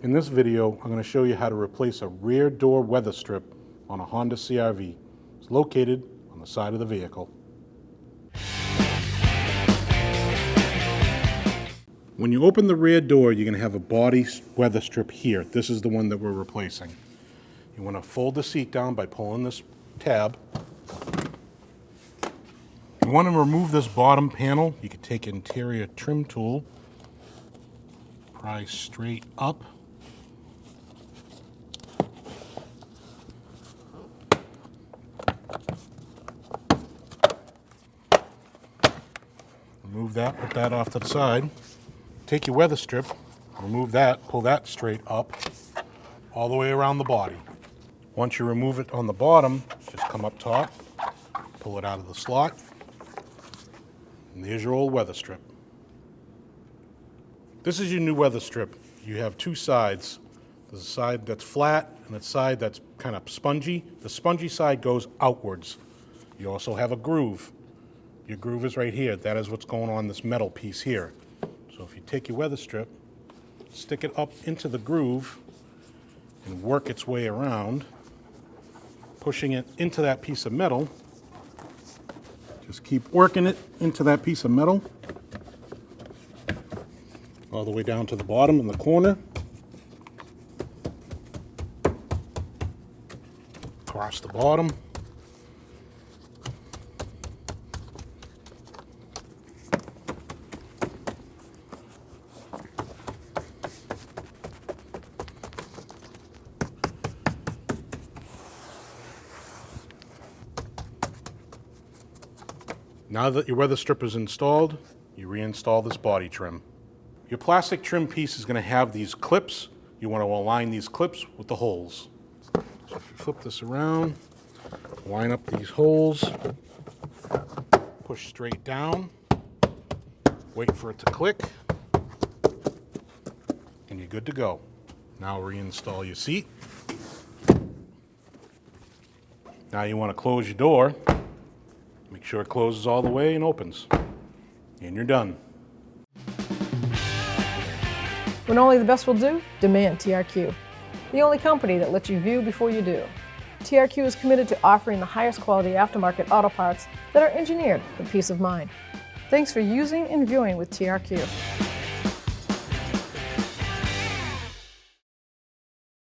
In this video, I'm going to show you how to replace a rear door weather strip on a Honda CR-V. It's located on the side of the vehicle. When you open the rear door, you're going to have a body weather strip here. This is the one that we're replacing. You want to fold the seat down by pulling this tab. You want to remove this bottom panel. You can take an interior trim tool, pry straight up. Remove that, put that off to the side. Take your weather strip, remove that, pull that straight up, all the way around the body. Once you remove it on the bottom, just come up top, pull it out of the slot, and there's your old weather strip. This is your new weather strip. You have two sides. There's a side that's flat and a side that's kind of spongy. The spongy side goes outwards. You also have a groove. Your groove is right here. That is what's going on this metal piece here. So if you take your weather strip, stick it up into the groove and work its way around, pushing it into that piece of metal. Just keep working it into that piece of metal, all the way down to the bottom in the corner. Across the bottom. Now that your weather strip is installed, you reinstall this body trim. Your plastic trim piece is going to have these clips. You want to align these clips with the holes. So if you flip this around, line up these holes, push straight down, wait for it to click, and you're good to go. Now reinstall your seat. Now you want to close your door. Make sure it closes all the way and opens. And you're done. When only the best will do, demand TRQ. The only company that lets you view before you do. TRQ is committed to offering the highest quality aftermarket auto parts that are engineered for peace of mind. Thanks for using and viewing with TRQ.